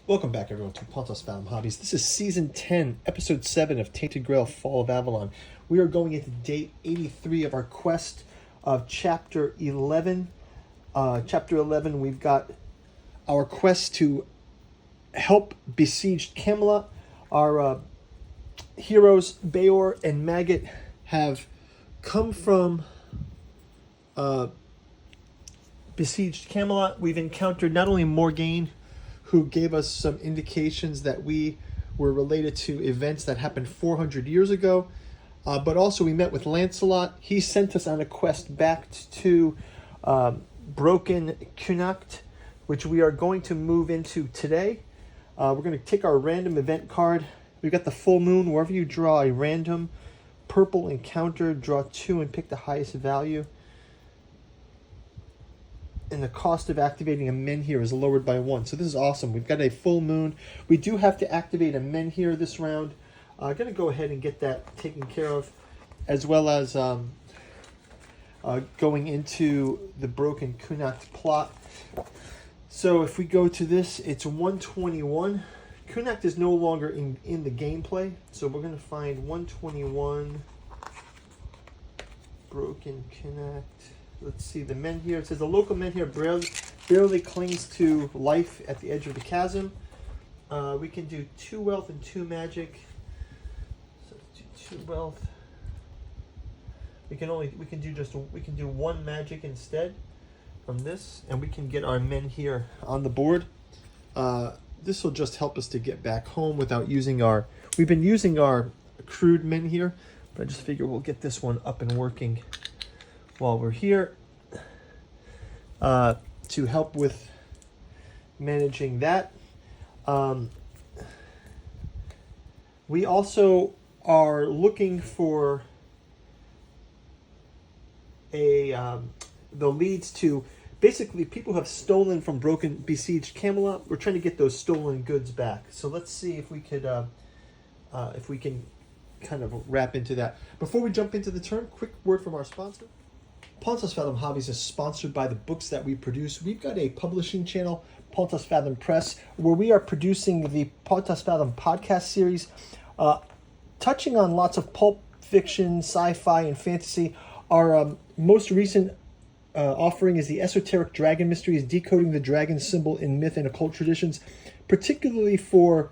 Welcome back, everyone, to Pontos Fathom Hobbies. This is Season 10, Episode 7 of Tainted Grail, Fall of Avalon. We are going into day 83 of our quest of Chapter 11. Chapter 11, we've got our quest to help Besieged Kamelot. Our heroes, Bayor and Maggot, have come from Besieged Kamelot. We've encountered not only Morgaine, who gave us some indications that we were related to events that happened 400 years ago. But also we met with Lancelot. He sent us on a quest back to Broken Connacht, which we are going to move into today. We're going to take our random event card. We've got the full moon. Wherever you draw a random purple encounter, draw 2 and pick the highest value. And the cost of activating a menhir is lowered by 1. So this is awesome. We've got a full moon. We do have to activate a menhir this round. I'm going to go ahead and get that taken care of, as well as going into the Broken Connacht plot. So if we go to this, it's 121. Connacht is no longer in the gameplay, so we're going to find 121 Broken Connacht. Let's see, the menhir. It says the local menhir barely clings to life at the edge of the chasm. We can do 2 wealth and 2 magic. So let's do 2 wealth. We can do 1 magic instead from this, and we can get our menhir on the board. This will just help us to get back home without using our. We've been using our crude menhir, but I just figure we'll get this one up and working while we're here, to help with managing that. We also are looking for the leads to basically people who have stolen from Broken Besieged Kamelot. We're trying to get those stolen goods back. So let's see if we could if we can kind of wrap into that. Before we jump into the turn, quick word from our sponsor. Pontos Fathom Hobbies is sponsored by the books that we produce. We've got a publishing channel, Pontos Fathom Press, where we are producing the Pontos Fathom podcast series, touching on lots of pulp fiction, sci-fi, and fantasy. Our most recent offering is the Esoteric Dragon Mysteries, decoding the dragon symbol in myth and occult traditions, particularly for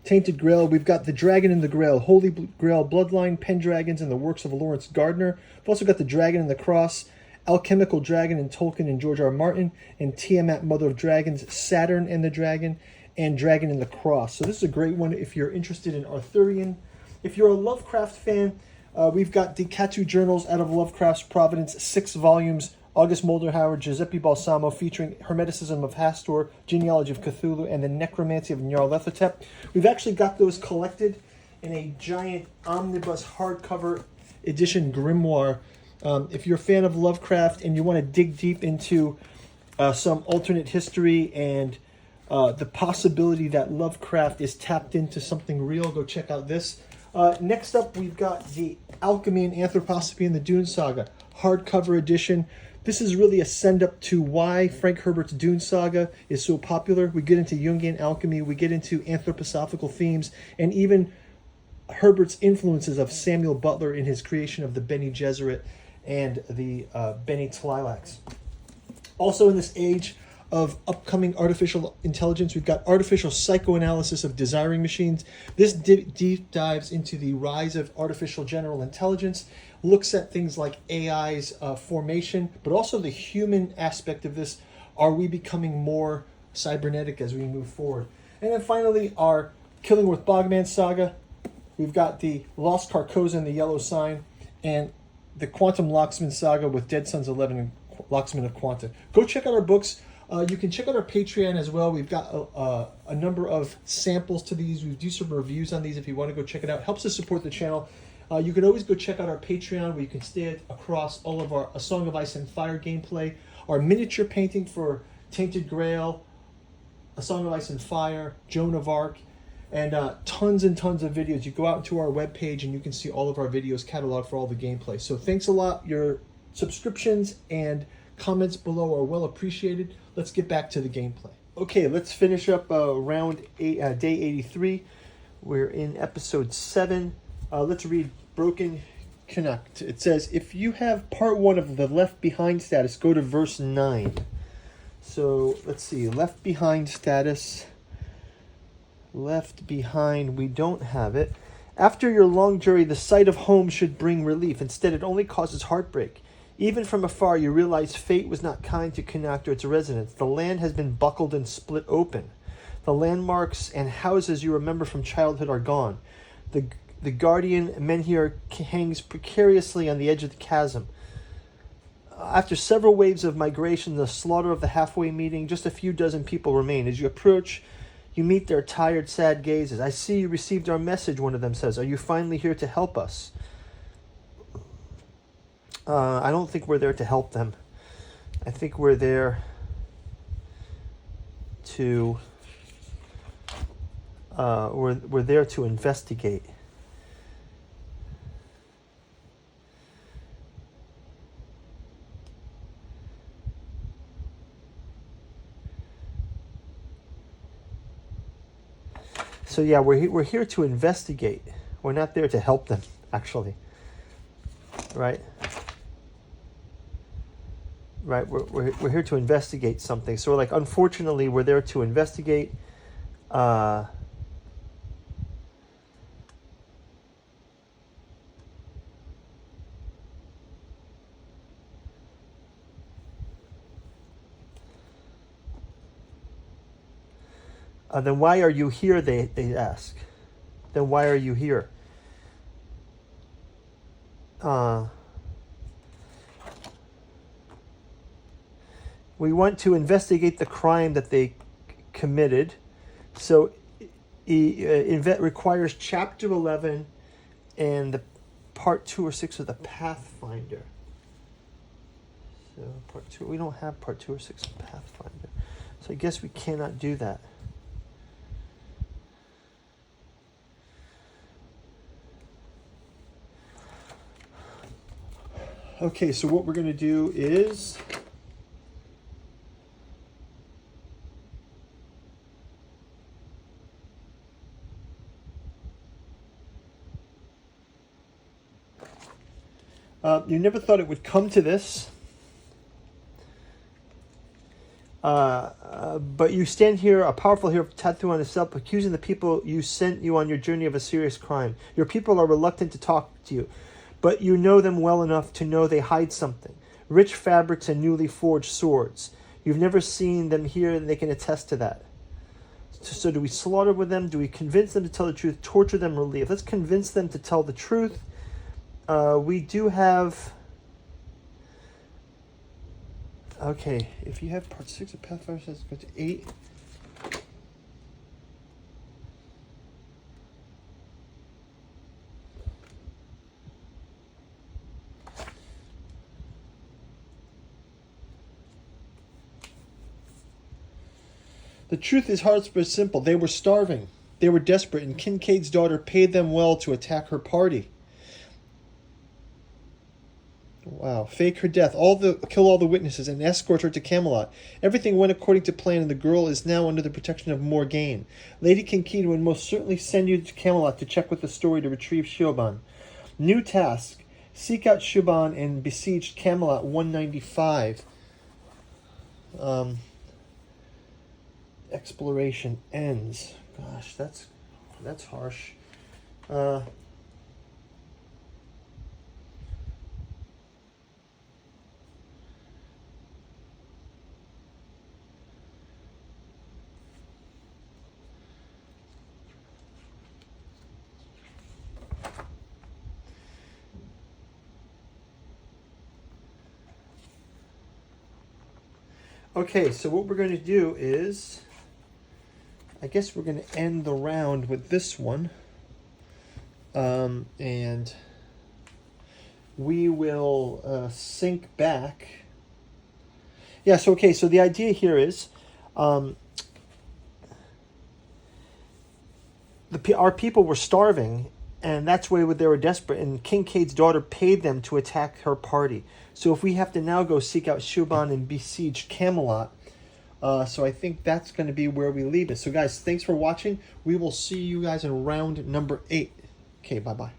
Tainted Grail. We've got the Dragon and the Grail, Holy Grail Bloodline, Pendragons, and the works of Lawrence Gardner. We've also got the Dragon and the Cross, Alchemical Dragon and Tolkien and George R. Martin, and Tiamat, Mother of Dragons, Saturn and the Dragon, and Dragon and the Cross. So this is a great one if you're interested in Arthurian. If you're a Lovecraft fan, we've got the Katu Journals out of Lovecraft's Providence, 6 volumes, August Molderhauer, Giuseppe Balsamo, featuring Hermeticism of Hastur, Genealogy of Cthulhu, and the Necromancy of Nyarlathotep. We've actually got those collected in a giant omnibus hardcover edition grimoire. If you're a fan of Lovecraft and you want to dig deep into some alternate history and the possibility that Lovecraft is tapped into something real, go check out this. Next up, we've got the Alchemy and Anthroposophy in the Dune Saga hardcover edition. This is really a send-up to why Frank Herbert's Dune Saga is so popular. We get into Jungian alchemy, we get into anthroposophical themes, and even Herbert's influences of Samuel Butler in his creation of the Bene Gesserit and the Bene Tleilax. Also in this age of upcoming artificial intelligence, we've got Artificial Psychoanalysis of Desiring Machines. This deep dives into the rise of artificial general intelligence, looks at things like AI's formation, but also the human aspect of this. Are we becoming more cybernetic as we move forward? And then finally, our Killingworth Bogman saga. We've got the Lost Carcosa and the Yellow Sign, and the Quantum Locksmith saga with Dead Sons 11 and Locksmith of Quanta. Go check out our books. You can check out our Patreon as well. We've got a number of samples to these. We do some reviews on these if you want to go check it out. Helps us support the channel. You can always go check out our Patreon, where you can stay across all of our A Song of Ice and Fire gameplay, our miniature painting for Tainted Grail, A Song of Ice and Fire, Joan of Arc, and tons and tons of videos. You go out to our webpage and you can see all of our videos cataloged for all the gameplay. So thanks a lot. Your subscriptions and comments below are well appreciated. Let's get back to the gameplay. Okay, let's finish up round eight, day 83. We're in episode 7. Let's read Broken Connect. It says, if you have part 1 of the Left Behind status, go to verse 9. So, let's see. Left Behind status. Left Behind, we don't have it. After your long journey, the sight of home should bring relief. Instead, it only causes heartbreak. Even from afar, you realize fate was not kind to Connacht or its residents. The land has been buckled and split open. The landmarks and houses you remember from childhood are gone. The guardian menhir hangs precariously on the edge of the chasm. After several waves of migration, the slaughter of the halfway meeting, just a few dozen people remain. As you approach, you meet their tired, sad gazes. I see you received our message, one of them says. Are you finally here to help us? I don't think we're there to help them. I think we're there to we're there to investigate. So yeah, we're here to investigate. We're not there to help them, actually. Right? Right, we're here to investigate something. So, like, unfortunately, we're there to investigate. Then why are you here? They ask. Then why are you here? We want to investigate the crime that they committed. So it requires Chapter 11 and the Part 2 or 6 of the Pathfinder. So Part 2, we don't have Part 2 or 6 of Pathfinder. So I guess we cannot do that. Okay, so what we're going to do is... you never thought it would come to this. But you stand here, a powerful hero tattooed on himself, accusing the people you sent you on your journey of a serious crime. Your people are reluctant to talk to you, but you know them well enough to know they hide something. Rich fabrics and newly forged swords. You've never seen them here, and they can attest to that. So do we slaughter with them? Do we convince them to tell the truth, torture them, or leave? Let's convince them to tell the truth. We do have... Okay, if you have Part 6 of Pathfinder, let's go to 8. The truth is hard but simple. They were starving. They were desperate, and Kincaid's daughter paid them well to attack her party. Wow. Fake her death, kill all the witnesses, and escort her to Kamelot. Everything went according to plan, and the girl is now under the protection of Morgaine. Lady Kincaid would most certainly send you to Kamelot to check with the story to retrieve Siobhan. New task. Seek out Siobhan and besiege Kamelot 195. Exploration ends. Gosh, that's harsh. Okay, so what we're going to do is, I guess we're going to end the round with this one. And we will sync back. Yes, okay, so the idea here is our people were starving, and that's why they were desperate, and Kincaid's daughter paid them to attack her party. So if we have to now go seek out Siobhan and besiege Kamelot, So I think that's going to be where we leave it. So guys, thanks for watching. We will see you guys in round number 8. Okay, bye-bye.